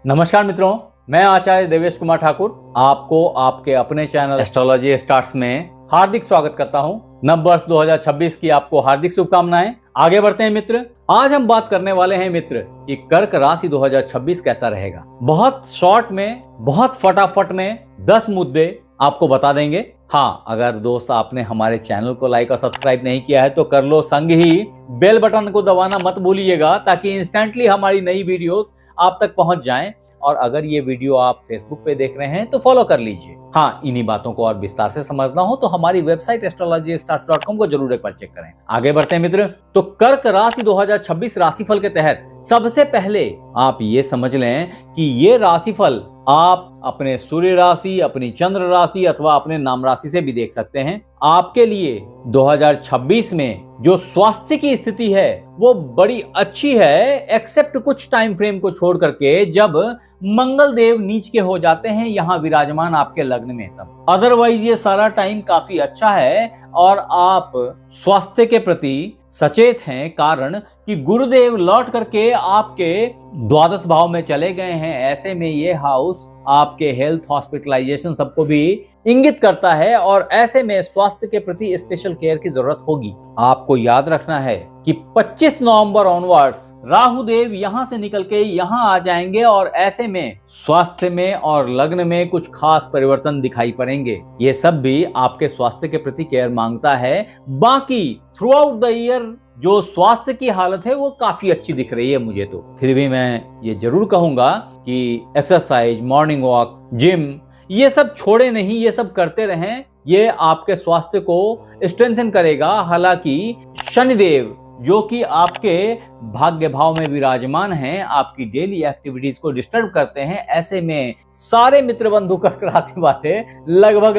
नमस्कार मित्रों, मैं आचार्य देवेश कुमार ठाकुर आपको आपके अपने चैनल एस्ट्रोलॉजी स्टार्ट्स में हार्दिक स्वागत करता हूं। नव वर्ष 2026 की आपको हार्दिक शुभकामनाएं। आगे बढ़ते हैं मित्र। आज हम बात करने वाले हैं मित्र कि कर्क राशि 2026 कैसा रहेगा। बहुत शॉर्ट में, बहुत फटाफट में 10 मुद्दे आपको बता देंगे। हाँ, अगर दोस्त आपने हमारे चैनल को लाइक और सब्सक्राइब नहीं किया है तो कर लो, संग ही बेल बटन को दबाना मत भूलिएगा ताकि इंस्टेंटली हमारी नई वीडियोस आप तक पहुंच जाएं। और अगर ये वीडियो आप फेसबुक पे देख रहे हैं तो फॉलो कर लीजिए। हाँ, इन्हीं बातों को और विस्तार से समझना हो तो हमारी वेबसाइट astrologystarts.com को जरूर एक बार चेक करें। आगे बढ़ते हैं मित्र। तो कर्क राशि 2026 राशिफल के तहत सबसे पहले आप ये समझ लें कि ये राशिफल आप अपने सूर्य राशि, अपनी चंद्र राशि अथवा अपने नाम राशि से भी देख सकते हैं। आपके लिए 2026 में जो स्वास्थ्य की स्थिति है वो बड़ी अच्छी है, एक्सेप्ट कुछ टाइम फ्रेम को छोड़ करके जब मंगल देव नीच के हो जाते हैं यहाँ विराजमान आपके लग्न में, तब अदरवाइज ये सारा टाइम काफी अच्छा है और आप स्वास्थ्य के प्रति सचेत हैं। कारण कि गुरुदेव लौट करके आपके द्वादश भाव में चले गए हैं। ऐसे में ये हाउस आपके हेल्थ, हॉस्पिटलाइजेशन सबको भी इंगित करता है और ऐसे में स्वास्थ्य के प्रति स्पेशल केयर की जरूरत होगी। आपको याद रखना है कि 25 नवंबर ऑनवर्ड्स राहु देव यहां से निकल के यहां आ जाएंगे और ऐसे में स्वास्थ्य में और लग्न में कुछ खास परिवर्तन दिखाई पड़ेंगे। ये सब भी आपके स्वास्थ्य के प्रति केयर मांगता है। बाकी थ्रू आउट द ईयर जो स्वास्थ्य की हालत है वो काफी अच्छी दिख रही है मुझे तो। फिर भी मैं ये जरूर कहूंगा कि एक्सरसाइज, मॉर्निंग वॉक, जिम ये सब छोड़े नहीं, ये सब करते रहें। ये आपके स्वास्थ्य को स्ट्रेंथन करेगा। हालांकि शनिदेव जो कि आपके भाग्य भाव में विराजमान हैं, आपकी डेली एक्टिविटीज को डिस्टर्ब करते हैं। ऐसे में सारे मित्र बंधु कर्क राशि वाले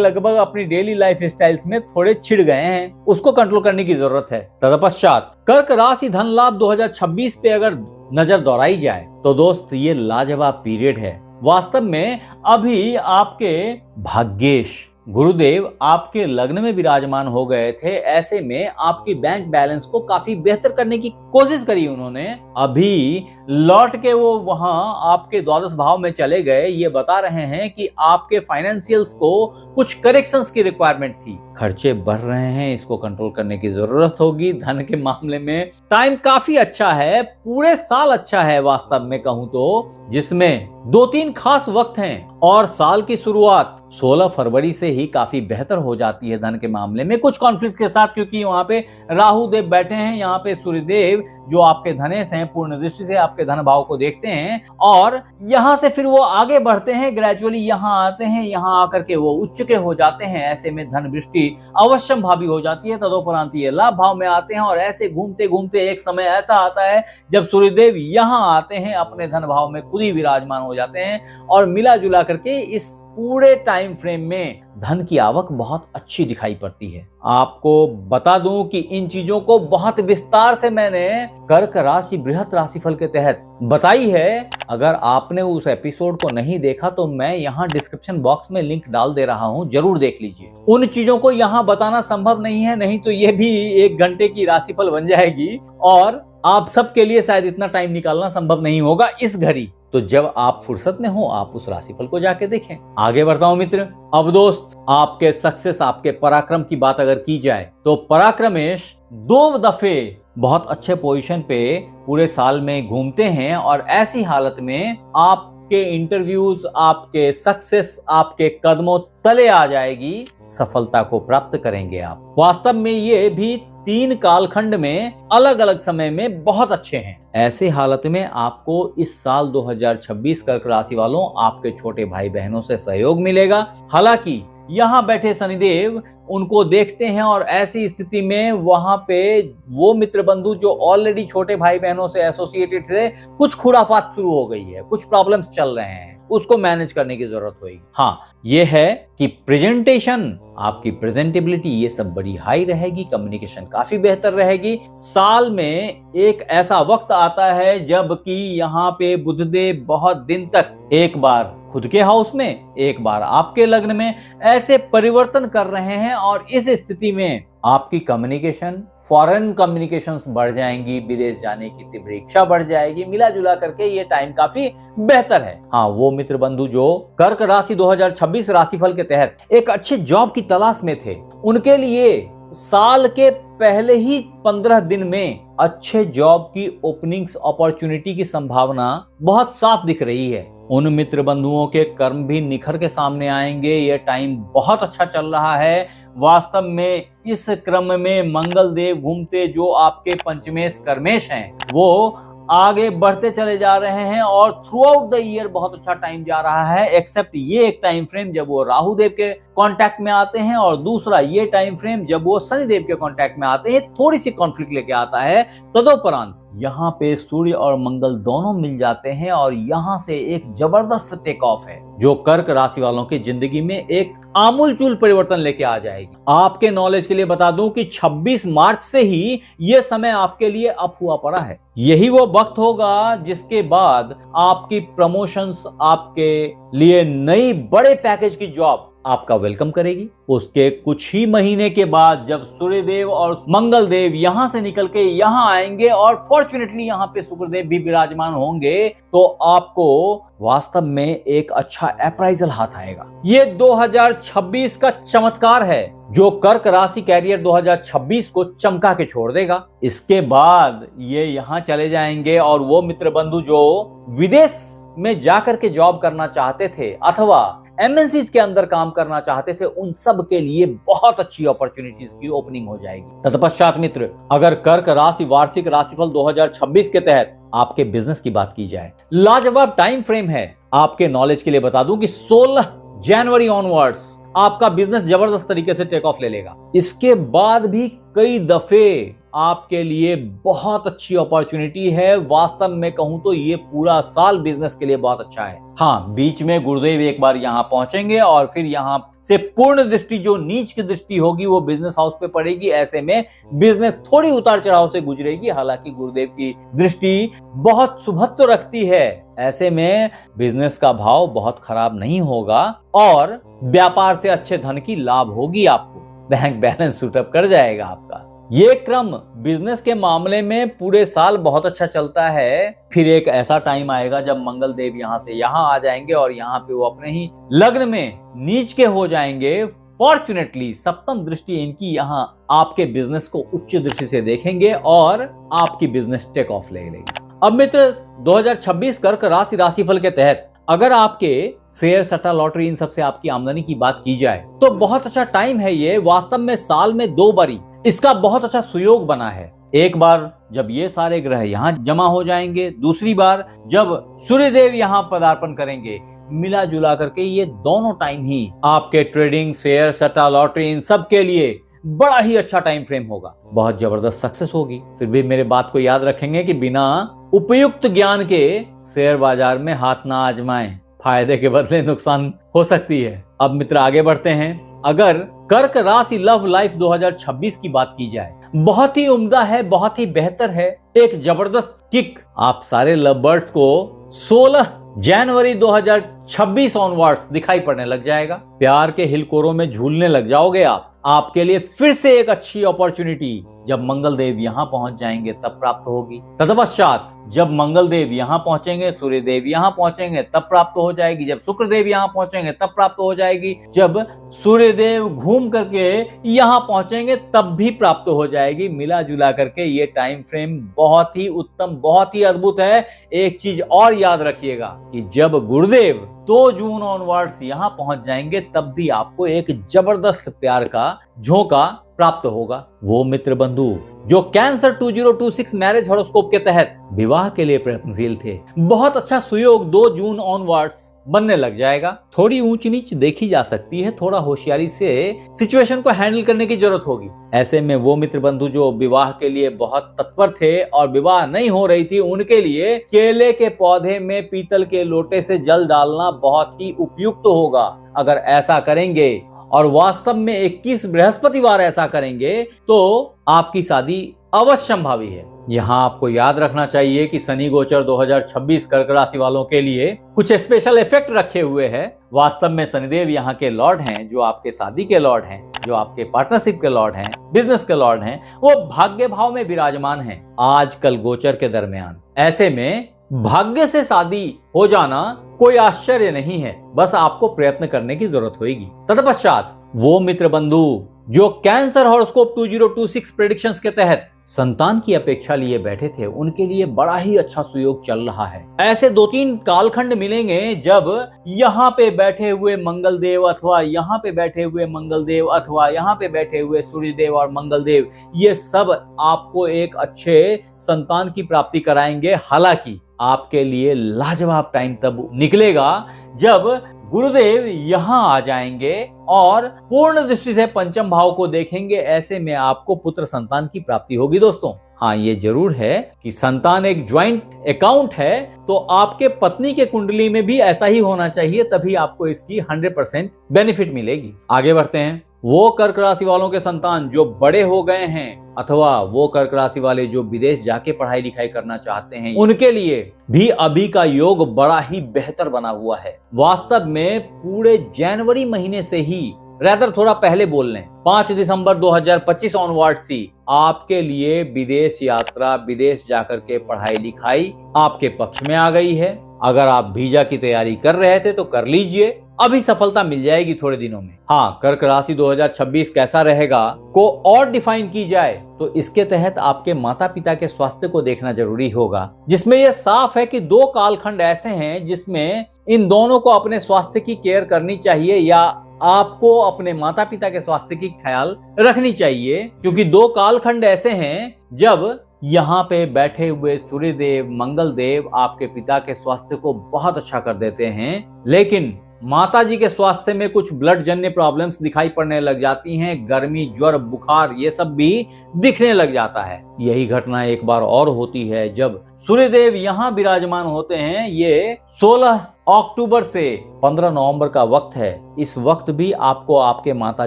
लगभग अपनी डेली लाइफ स्टाइल्स में थोड़े छिड़ गए हैं, उसको कंट्रोल करने की जरूरत है। तत्पश्चात कर्क राशि धन लाभ 2026 पे अगर नजर दौड़ाई जाए तो दोस्त ये लाजवाब पीरियड है। वास्तव में अभी आपके भाग्येश गुरुदेव आपके लग्न में विराजमान हो गए थे। ऐसे में आपकी बैंक बैलेंस को काफी बेहतर करने की कोशिश करी उन्होंने। अभी लौट के वो वहां आपके द्वादश भाव में चले गए। ये बता रहे हैं कि आपके फाइनेंशियल्स को कुछ करेक्शंस की रिक्वायरमेंट थी। खर्चे बढ़ रहे हैं, इसको कंट्रोल करने की जरूरत होगी। धन के मामले में टाइम काफी अच्छा है, पूरे साल अच्छा है वास्तव में कहूं तो, जिसमें 2-3 खास वक्त हैं और साल की शुरुआत 16 फरवरी से ही काफी बेहतर हो जाती है धन के मामले में, कुछ कॉन्फ्लिक्ट के साथ, क्योंकि वहां पे राहु देव बैठे हैं, यहाँ पे सूर्यदेव जो आपके धनेश हैं पूर्ण दृष्टि से आपके धन भाव को देखते हैं और यहाँ से फिर वो आगे बढ़ते हैं, ग्रेजुअली यहाँ आते हैं, यहाँ आकर के वो उच्च के हो जाते हैं। ऐसे में धन वृष्टि अवश्यम भावी हो जाती है। तदोपरांत ये लाभ भाव में आते हैं और ऐसे घूमते घूमते एक समय ऐसा आता है जब सूर्यदेव यहाँ आते हैं, अपने धन भाव में खुद ही विराजमान हो जाते हैं और मिला जुला करके इस पूरे टाइम फ्रेम में धन की आवक बहुत अच्छी दिखाई पड़ती है। आपको बता दूं कि इन चीजों को बहुत विस्तार से मैंने कर्क राशि बृहत राशिफल के तहत बताई है। अगर आपने उस एपिसोड को नहीं देखा तो मैं यहाँ डिस्क्रिप्शन बॉक्स में लिंक डाल दे रहा हूँ, जरूर देख लीजिए। उन चीजों को यहाँ बताना संभव नहीं है, नहीं तो ये भी 1 घंटे की राशिफल बन जाएगी और आप सबके लिए शायद इतना टाइम निकालना संभव नहीं होगा इस घड़ी। तो जब आप फुर्सत में हो आप उस राशिफल को जाके देखें। आगे बढ़ता हूं मित्र। अब दोस्त आपके सक्सेस, आपके पराक्रम की बात अगर की जाए तो पराक्रमेश 2 दफे बहुत अच्छे पोजीशन पे पूरे साल में घूमते हैं और ऐसी हालत में आपके इंटरव्यूज, आपके सक्सेस आपके कदमों तले आ जाएगी, सफलता को प्राप्त करेंगे आप। वास्तव में ये भी 3 कालखंड में अलग अलग समय में बहुत अच्छे हैं। ऐसे हालत में आपको इस साल 2026 कर्क राशि वालों आपके छोटे भाई बहनों से सहयोग मिलेगा। हालांकि यहाँ बैठे शनिदेव उनको देखते हैं और ऐसी स्थिति में वहां पे वो मित्र बंधु जो ऑलरेडी छोटे भाई बहनों से एसोसिएटेड थे, कुछ खुराफात शुरू हो गई है, कुछ प्रॉब्लम्स चल रहे हैं, उसको मैनेज करने की जरूरत होगी। हाँ, ये है कि प्रेजेंटेशन, आपकी प्रेजेंटेबिलिटी ये सब बड़ी हाई रहेगी, कम्युनिकेशन काफी बेहतर रहेगी। साल में एक ऐसा वक्त आता है जब कि यहाँ पे बुधदेव बहुत दिन तक एक बार खुद के हाउस में, एक बार आपके लग्न में ऐसे परिवर्तन कर रहे हैं और इस स्थिति में आपकी कम्युनिकेशन, फॉरेन कम्युनिकेशंस बढ़ जाएंगी, विदेश जाने की तीव्र इच्छा बढ़ जाएगी। मिला जुला करके ये टाइम काफी बेहतर है। हाँ, वो मित्र बंधु जो कर्क राशि 2026 राशिफल के तहत एक अच्छे जॉब की तलाश में थे, उनके लिए साल के पहले ही 15 दिन में अच्छे जॉब की ओपनिंग्स अपॉर्चुनिटी की संभावना बहुत साफ दिख रही है। उन मित्र बंधुओं के कर्म भी निखर के सामने आएंगे। यह टाइम बहुत अच्छा चल रहा है। वास्तव में इस क्रम में मंगल देव घूमते जो आपके पंचमेश कर्मेश हैं, वो आगे बढ़ते चले जा रहे हैं और थ्रू आउट द ईयर बहुत अच्छा टाइम जा रहा है, एक्सेप्ट ये एक टाइम फ्रेम जब वो राहु देव के कांटेक्ट में आते हैं और दूसरा ये टाइम फ्रेम जब वो शनि देव के कांटेक्ट में आते हैं, थोड़ी सी कॉन्फ्लिक्ट लेके आता है। तदोपरांत यहाँ पे सूर्य और मंगल दोनों मिल जाते हैं और यहाँ से एक जबरदस्त टेक ऑफ है जो कर्क राशि वालों की जिंदगी में एक आमूलचूल परिवर्तन लेके आ जाएगी। आपके नॉलेज के लिए बता दूं कि 26 मार्च से ही यह समय आपके लिए अप हुआ पड़ा है। यही वो वक्त होगा जिसके बाद आपकी प्रमोशंस, आपके लिए नई बड़े पैकेज की जॉब आपका वेलकम करेगी। उसके कुछ ही महीने के बाद जब सूर्यदेव और मंगल देव यहां से निकल के यहां आएंगे और फॉर्चुनेटली यहां पे शुक्रदेव भी विराजमान होंगे, तो आपको वास्तव में एक अच्छा अप्राइजल हाथ आएगा। ये 2026 का चमत्कार है जो कर्क राशि कैरियर 2026 को चमका के छोड़ देगा। इसके बाद ये यहां चले जाएंगे और वो मित्र बंधु जो विदेश में जाकर के जॉब करना चाहते थे अथवा एमएनसीज के अंदर काम करना चाहते थे, उन सब के लिए बहुत अच्छी अपॉर्चुनिटीज की ओपनिंग हो जाएगी। तत्पश्चात मित्र, अगर कर्क राशि वार्षिक राशिफल 2026 के तहत आपके बिजनेस की बात की जाए, लाजवाब टाइम फ्रेम है। आपके नॉलेज के लिए बता दूं कि 16 जनवरी ऑनवर्ड्स आपका बिजनेस जबरदस्त तरीके से टेक ऑफ ले लेगा। इसके बाद भी कई दफे आपके लिए बहुत अच्छी अपॉर्चुनिटी है। वास्तव में कहूं तो ये पूरा साल बिजनेस के लिए बहुत अच्छा है। हाँ, बीच में गुरुदेव एक बार यहाँ पहुंचेंगे और फिर यहाँ से पूर्ण दृष्टि जो नीच की दृष्टि होगी वो बिजनेस हाउस पे पड़ेगी। ऐसे में बिजनेस थोड़ी उतार चढ़ाव से गुजरेगी। हालांकि गुरुदेव की दृष्टि बहुत शुभत्व रखती है, ऐसे में बिजनेस का भाव बहुत खराब नहीं होगा और व्यापार से अच्छे धन की लाभ होगी। आपको बैंक बैलेंस सूटअप कर जाएगा आपका। ये क्रम बिजनेस के मामले में पूरे साल बहुत अच्छा चलता है। फिर एक ऐसा टाइम आएगा जब मंगल देव यहाँ से यहाँ आ जाएंगे और यहाँ पे वो अपने ही लग्न में नीच के हो जाएंगे। फॉर्चुनेटली सप्तम दृष्टि इनकी यहाँ आपके बिजनेस को उच्च दृष्टि से देखेंगे और आपकी बिजनेस टेक ऑफ ले लेगी। अब मित्र, 2026 कर्क राशि राशिफल के तहत अगर आपके शेयर, सट्टा, लॉटरी इन सब से आपकी आमदनी की बात की जाए तो बहुत अच्छा टाइम है ये। वास्तव में साल में 2 बारी इसका बहुत अच्छा सुयोग बना है। एक बार जब ये सारे ग्रह यहाँ जमा हो जाएंगे, दूसरी बार जब सूर्यदेव यहाँ पदार्पण करेंगे। मिला जुला करके ये दोनों टाइम ही आपके ट्रेडिंग, शेयर, सट्टा, लॉटरी इन सब के लिए बड़ा ही अच्छा टाइम फ्रेम होगा। बहुत जबरदस्त सक्सेस होगी। फिर भी मेरे बात को याद रखेंगे कि बिना उपयुक्त ज्ञान के शेयर बाजार में हाथ ना आजमाएं, फायदे के बदले नुकसान हो सकती है। अब मित्र आगे बढ़ते हैं। अगर कर्क राशि लव लाइफ 2026 की बात की जाए, बहुत ही उम्दा है, बहुत ही बेहतर है। एक जबरदस्त किक आप सारे लव बर्ड्स को 16 जनवरी 2026 ऑनवर्ड्स दिखाई पड़ने लग जाएगा। प्यार के हिलकोरों में झूलने लग जाओगे आप। आपके लिए फिर से एक अच्छी अपॉर्चुनिटी जब मंगल देव यहाँ पहुंच जाएंगे तब प्राप्त होगी। तत्पश्चात जब मंगल देव यहाँ पहुंचेंगे, सूर्य देव यहाँ पहुंचेंगे तब प्राप्त हो जाएगी। जब शुक्र देव यहाँ पहुंचेंगे तब प्राप्त हो जाएगी। जब सूर्य देव घूम करके यहाँ पहुंचेंगे तब भी प्राप्त हो जाएगी। मिला जुला करके ये टाइम फ्रेम बहुत ही उत्तम, बहुत ही अद्भुत है। एक चीज और याद रखिएगा कि जब गुरुदेव 2 जून ऑनवर्ड्स यहाँ पहुंच जाएंगे तब भी आपको एक जबरदस्त प्यार का झोंका प्राप्त होगा। वो मित्र बंधु जो कैंसर 2026 मैरिज हॉरोस्कोप के तहत विवाह के लिए प्रयत्नशील थे, बहुत अच्छा सुयोग 2 जून ऑनवर्ड्स बनने लग जाएगा। थोड़ी ऊंच नीच देखी जा सकती है, थोड़ा होशियारी से सिचुएशन को हैंडल करने की जरूरत होगी। ऐसे में वो मित्र बंधु जो विवाह के लिए बहुत तत्पर थे और विवाह नहीं हो रही थी, उनके लिए केले के पौधे में पीतल के लोटे से जल डालना बहुत ही उपयुक्त होगा। अगर ऐसा करेंगे और वास्तव में 21 बृहस्पतिवार ऐसा करेंगे तो आपकी शादी अवश्य संभावी है। यहाँ आपको याद रखना चाहिए कि शनि गोचर 2026 कर्क राशि वालों के लिए कुछ स्पेशल इफेक्ट रखे हुए है। वास्तव में शनिदेव यहाँ के लॉर्ड हैं, जो आपके शादी के लॉर्ड हैं, जो आपके पार्टनरशिप के लॉर्ड हैं, बिजनेस के लॉर्ड हैं, वो भाग्य भाव में विराजमान हैं आजकल गोचर के दरमियान। ऐसे में भाग्य से शादी हो जाना कोई आश्चर्य नहीं है, बस आपको प्रयत्न करने की जरूरत होगी। तत्पश्चात वो मित्र बंधु जो कैंसर हॉरोस्कोप 2026 प्रेडिक्शंस के तहत संतान की अपेक्षा लिए बैठे थे, उनके लिए बड़ा ही अच्छा सुयोग चल रहा है। ऐसे 2-3 कालखंड मिलेंगे जब यहाँ पे बैठे हुए मंगल देव अथवा यहाँ पे बैठे हुए मंगल देव अथवा यहाँ पे बैठे हुए सूर्य देव और मंगल देव, ये सब आपको एक अच्छे संतान की प्राप्ति कराएंगे। हालांकि आपके लिए लाजवाब टाइम तब निकलेगा जब गुरुदेव यहाँ आ जाएंगे और पूर्ण दृष्टि से पंचम भाव को देखेंगे। ऐसे में आपको पुत्र संतान की प्राप्ति होगी दोस्तों। हाँ, ये जरूर है कि संतान एक ज्वाइंट अकाउंट है, तो आपके पत्नी के कुंडली में भी ऐसा ही होना चाहिए, तभी आपको इसकी 100% बेनिफिट मिलेगी। आगे बढ़ते हैं। वो कर्क राशि वालों के संतान जो बड़े हो गए हैं अथवा वो कर्क राशि वाले जो विदेश जाके पढ़ाई लिखाई करना चाहते हैं, उनके लिए भी अभी का योग बड़ा ही बेहतर बना हुआ है। वास्तव में पूरे जनवरी महीने से ही, रेदर थोड़ा पहले बोल लें, 5 दिसंबर 2025 ऑनवर्ड से आपके लिए विदेश यात्रा, विदेश जाकर के पढ़ाई लिखाई आपके पक्ष में आ गई है। अगर आप वीजा की तैयारी कर रहे थे तो कर लीजिए, अभी सफलता मिल जाएगी थोड़े दिनों में। हाँ, कर्क राशि 2026 कैसा रहेगा को और डिफाइन की जाए तो इसके तहत आपके माता पिता के स्वास्थ्य को देखना जरूरी होगा, जिसमें यह साफ है कि 2 कालखंड ऐसे हैं जिसमें इन दोनों को अपने स्वास्थ्य की केयर करनी चाहिए, या आपको अपने माता पिता के स्वास्थ्य की ख्याल रखनी चाहिए। क्योंकि 2 कालखंड ऐसे हैं जब यहाँ पे बैठे हुए सूर्य देव, मंगल देव आपके पिता के स्वास्थ्य को बहुत अच्छा कर देते हैं, लेकिन माता जी के स्वास्थ्य में कुछ ब्लड जन्य प्रॉब्लम्स दिखाई पड़ने लग जाती हैं। गर्मी, ज्वर, बुखार ये सब भी दिखने लग जाता है। यही घटना एक बार और होती है जब सूर्यदेव यहाँ विराजमान होते हैं। ये 16 अक्टूबर से 15 नवंबर का वक्त है। इस वक्त भी आपको आपके माता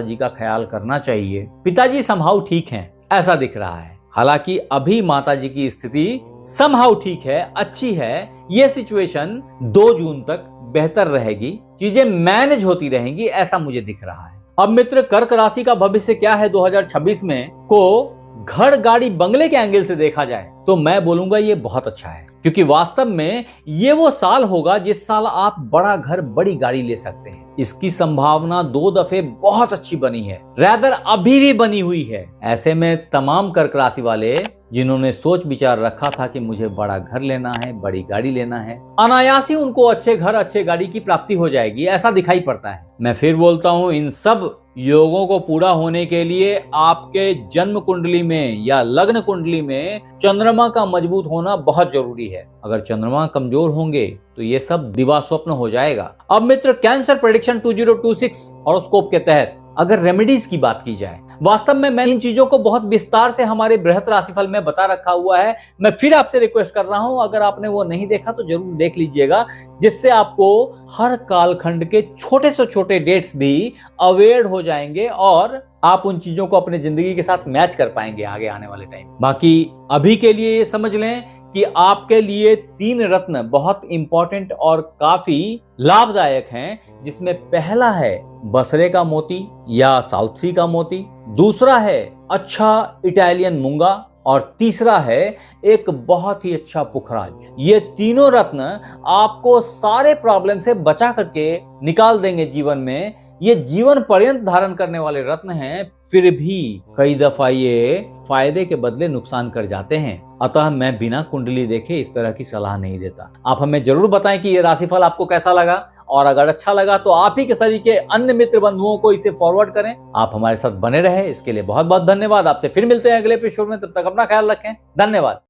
जी का ख्याल करना चाहिए। पिताजी समहाउ ठीक हैं, ऐसा दिख रहा है। हालांकि अभी माता जी की स्थिति समहाउ ठीक है, अच्छी है। ये सिचुएशन 2 जून तक बेहतर रहेगी, चीजें मैनेज होती रहेंगी, ऐसा मुझे दिख रहा है। अब मित्र, कर्क राशि का भविष्य क्या है 2026 में को घर, गाड़ी, बंगले के एंगल से देखा जाए तो मैं बोलूंगा ये बहुत अच्छा है। क्योंकि वास्तव में ये वो साल होगा जिस साल आप बड़ा घर, बड़ी गाड़ी ले सकते हैं। इसकी संभावना 2 दफे बहुत अच्छी बनी है, रैदर अभी भी बनी हुई है। ऐसे में तमाम कर्क राशि वाले जिन्होंने सोच विचार रखा था कि मुझे बड़ा घर लेना है, बड़ी गाड़ी लेना है, अनायास ही उनको अच्छे घर, अच्छे गाड़ी की प्राप्ति हो जाएगी, ऐसा दिखाई पड़ता है। मैं फिर बोलता हूँ, इन सब योगों को पूरा होने के लिए आपके जन्म कुंडली में या लग्न कुंडली में चंद्रमा का मजबूत होना बहुत जरूरी है। अगर चंद्रमा कमजोर होंगे तो ये सब दिवा स्वप्न हो जाएगा। अब मित्र, कैंसर प्रेडिक्शन 2026 हॉरोस्कोप के तहत अगर रेमेडीज की बात की जाए, वास्तव में मैं इन चीजों को बहुत विस्तार से हमारे बृहत राशिफल में बता रखा हुआ है। मैं फिर आपसे रिक्वेस्ट कर रहा हूं, अगर आपने वो नहीं देखा तो जरूर देख लीजिएगा, जिससे आपको हर कालखंड के छोटे से छोटे डेट्स भी अवेयर हो जाएंगे और आप उन चीजों को अपने जिंदगी के साथ मैच कर पाएंगे आगे आने वाले टाइम। बाकी अभी के लिए ये समझ लें कि आपके लिए 3 रत्न बहुत इंपॉर्टेंट और काफी लाभदायक हैं, जिसमें पहला है बसरे का मोती या साउथ सी का मोती, दूसरा है अच्छा इटालियन मूंगा और तीसरा है एक बहुत ही अच्छा पुखराज। ये तीनों रत्न आपको सारे प्रॉब्लम से बचा करके निकाल देंगे जीवन में। ये जीवन पर्यंत धारण करने वाले रत्न हैं, फिर भी कई दफा ये फायदे के बदले नुकसान कर जाते हैं। अतः मैं बिना कुंडली देखे इस तरह की सलाह नहीं देता। आप हमें जरूर बताएं कि ये राशिफल आपको कैसा लगा, और अगर अच्छा लगा तो आप ही के सभी के अन्य मित्र बंधुओं को इसे फॉरवर्ड करें। आप हमारे साथ बने रहे, इसके लिए बहुत बहुत धन्यवाद। आपसे फिर मिलते हैं अगले एपिसोड में, तब तक अपना ख्याल रखें। धन्यवाद।